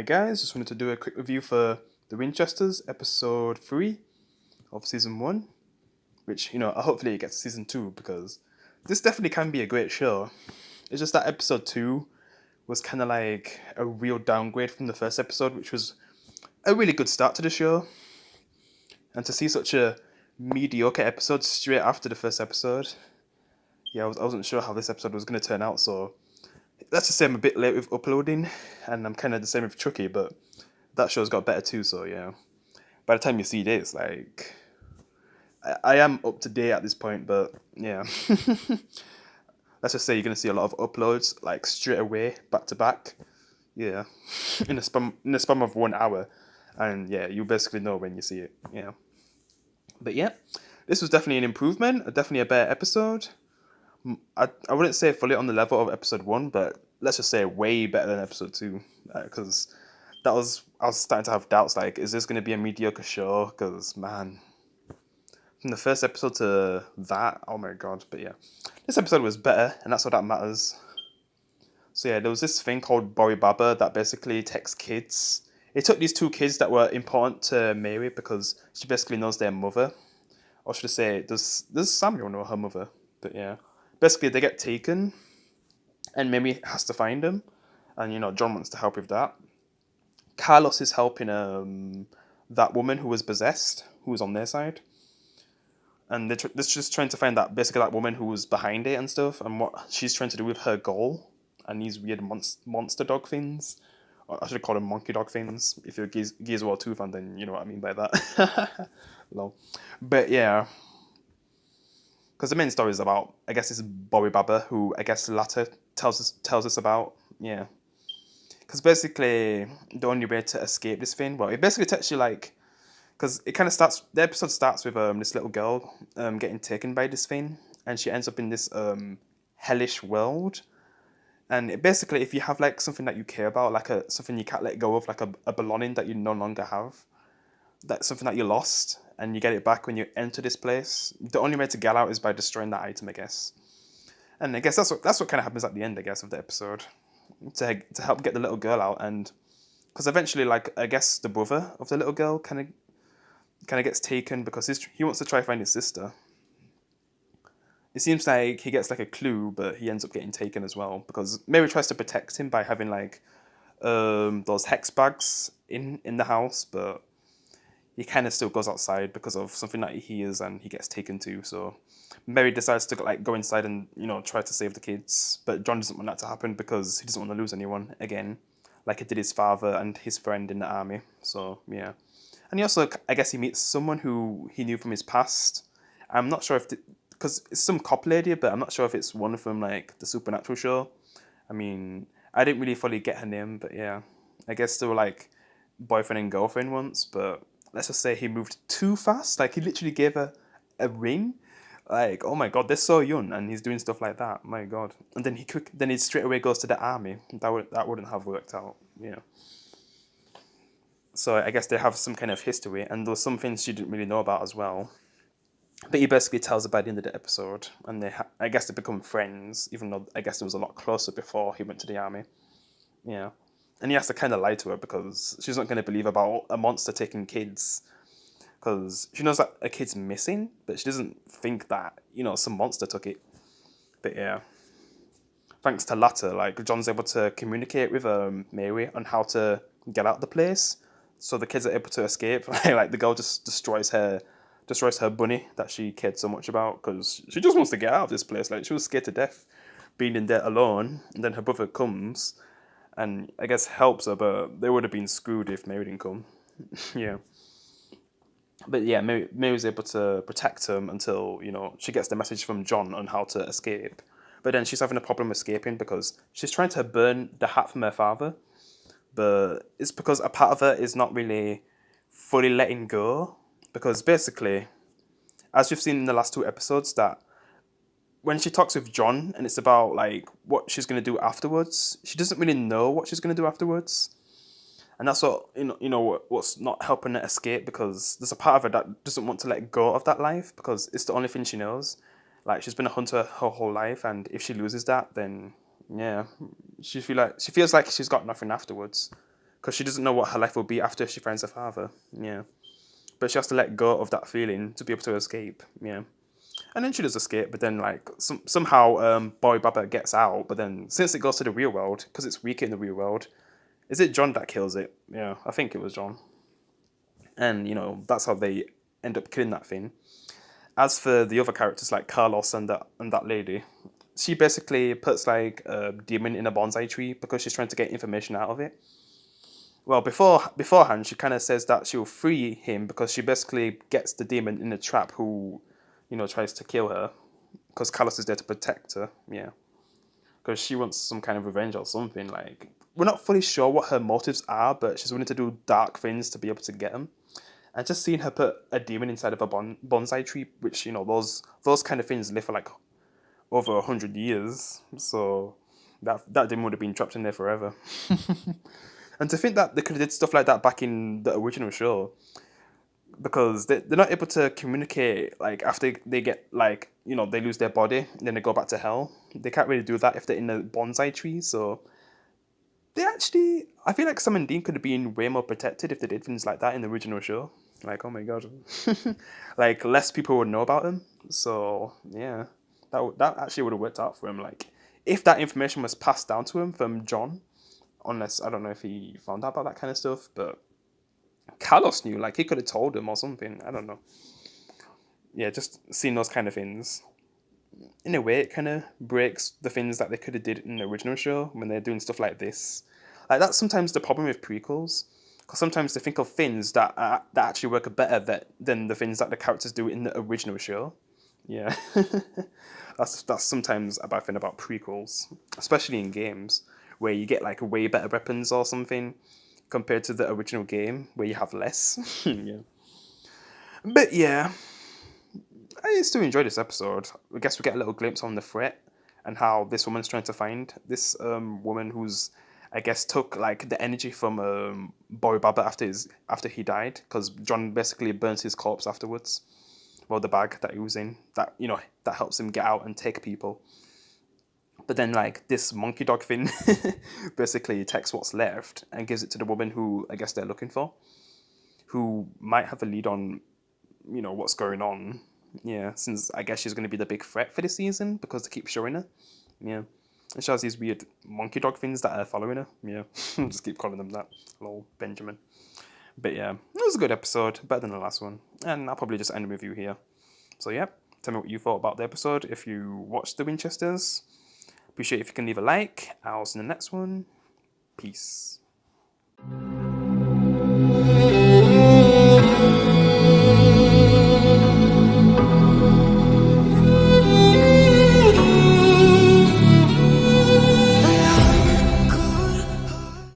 guys, just wanted to do a quick review for the Winchesters, episode 3 of season 1, which, hopefully it gets to season 2 because this definitely can be a great show. It's just that episode 2 was kind of like a real downgrade from the first episode, which was a really good start to the show. And to see such a mediocre episode straight after the first episode, I wasn't sure how this episode was going to turn out, so let's just say I'm a bit late with uploading, and I'm kind of the same with Chucky, but that show's got better too, so yeah. By the time you see this, like, I am up to date at this point, but yeah. Let's just say you're going to see a lot of uploads, like, straight away, back to back. Yeah. in a span of 1 hour. And yeah, you basically know when you see it, yeah. But yeah, this was definitely an improvement, definitely a better episode. I wouldn't say fully on the level of episode 1, but let's just say way better than episode 2. Because I was starting to have doubts, like, is this going to be a mediocre show? Because, man, from the first episode to that, oh my god. But yeah, this episode was better, and that's what that matters. So yeah, there was this thing called Bori Baba that basically takes kids. It took these 2 kids that were important to Mary because she basically knows their mother. Or should I say, does Samuel know her mother? But yeah. Basically, they get taken, and Mimi has to find them, and John wants to help with that. Carlos is helping that woman who was possessed, who was on their side, and they're just trying to find that woman who was behind it and stuff, and what she's trying to do with her goal, and these weird monster dog things. Or I should call them monkey dog things. If you're a Gears of War 2 fan, then you know what I mean by that. Lol. But yeah. Because the main story is about, I guess it's Bobby Baba, who I guess latter tells us about, yeah. Because basically, the only way to escape this thing, well, it basically takes you like, because it kind of starts, the episode starts with this little girl getting taken by this thing, and she ends up in this hellish world. And it basically, if you have like something that you care about, like something you can't let go of, like a belonging that you no longer have, that's something that you lost, and you get it back when you enter this place. The only way to get out is by destroying that item, I guess. And I guess that's what kind of happens at the end, I guess, of the episode, to help get the little girl out, and because eventually, like, I guess the brother of the little girl kind of gets taken because he wants to try find his sister. It seems like he gets like a clue, but he ends up getting taken as well because Mary tries to protect him by having like those hex bags in the house, but he kind of still goes outside because of something that he hears, and he gets taken to. So Mary decides to like go inside and try to save the kids, but John doesn't want that to happen because he doesn't want to lose anyone again, like he did his father and his friend in the army. So yeah, and he also, I guess, he meets someone who he knew from his past. I'm not sure if because it's some cop lady, but I'm not sure if it's one from like the Supernatural show. I mean, I didn't really fully get her name, but yeah, I guess they were like boyfriend and girlfriend once, but let's just say he moved too fast. Like, he literally gave her a ring. Like, oh my god, they're so young, and he's doing stuff like that. My god. And then he straight away goes to the army. That wouldn't have worked out. Yeah. So I guess they have some kind of history, and there's some things she didn't really know about as well. But he basically tells her by the end of the episode, and I guess they become friends, even though I guess it was a lot closer before he went to the army. Yeah. And he has to kind of lie to her because she's not going to believe about a monster taking kids. Because she knows that a kid's missing, but she doesn't think that, some monster took it. But yeah. Thanks to latter, like, John's able to communicate with Mary on how to get out of the place. So the kids are able to escape. Like, the girl just destroys her bunny that she cared so much about because she just wants to get out of this place. Like, she was scared to death being in there alone. And then her brother comes and I guess helps her, but they would have been screwed if Mary didn't come. Yeah. But yeah, Mary was able to protect him until, she gets the message from John on how to escape. But then she's having a problem escaping because she's trying to burn the hat from her father. But it's because a part of her is not really fully letting go. Because basically, as we've seen in the last 2 episodes, that when she talks with John and it's about like what she's going to do afterwards, she doesn't really know what she's going to do afterwards. And that's what, what's not helping her escape, because there's a part of her that doesn't want to let go of that life because it's the only thing she knows. Like, she's been a hunter her whole life, and if she loses that, then yeah, she feels like she's got nothing afterwards. because she doesn't know what her life will be after she finds her father. Yeah, but she has to let go of that feeling to be able to escape. Yeah. And then she does escape, but then like somehow Boy Baba gets out. But then since it goes to the real world, because it's weaker in the real world, is it John that kills it? Yeah, I think it was John. And that's how they end up killing that thing. As for the other characters like Carlos and that lady, she basically puts like a demon in a bonsai tree because she's trying to get information out of it. Well, beforehand, she kind of says that she'll free him because she basically gets the demon in a trap who, tries to kill her because Carlos is there to protect her. Yeah, because she wants some kind of revenge or something. Like we're not fully sure what her motives are, but she's willing to do dark things to be able to get them. And just seeing her put a demon inside of a bonsai tree, which those kind of things live for like over 100 years, so that demon would have been trapped in there forever. And to think that they could have did stuff like that back in the original show, because they're not able to communicate like after they get like they lose their body and then they go back to hell. They can't really do that if they're in a bonsai tree. So they actually, I feel like Sam and Dean could have been way more protected if they did things like that in the original show. Like, oh my god, like less people would know about him. So yeah, that actually would have worked out for him. Like if that information was passed down to him from John, unless I don't know if he found out about that kind of stuff, but Carlos knew. Like he could have told him or something. I don't know. Yeah, just seeing those kind of things. In a way, it kind of breaks the things that they could have did in the original show when they're doing stuff like this. Like that's sometimes the problem with prequels, because sometimes they think of things that actually work better than the things that the characters do in the original show. Yeah, that's sometimes a bad thing about prequels, especially in games where you get like way better weapons or something compared to the original game where you have less. Yeah, but yeah, I still enjoy this episode. I guess we get a little glimpse on the threat and how this woman's trying to find this woman who's, I guess, took like the energy from Boy Baba after he died, because John basically burns his corpse afterwards. Well, the bag that he was in, that that helps him get out and take people. But then like this monkey dog thing basically takes what's left and gives it to the woman who I guess they're looking for, who might have a lead on what's going on. Yeah, since I guess she's going to be the big threat for this season because they keep showing her. Yeah, and she has these weird monkey dog things that are following her. Yeah, just keep calling them that. Lol, Benjamin. But yeah, it was a good episode, better than the last one, and I'll probably just end the review here. So yeah, tell me what you thought about the episode if you watched the Winchesters. Appreciate if you can leave a like. I'll see you in the next one. Peace.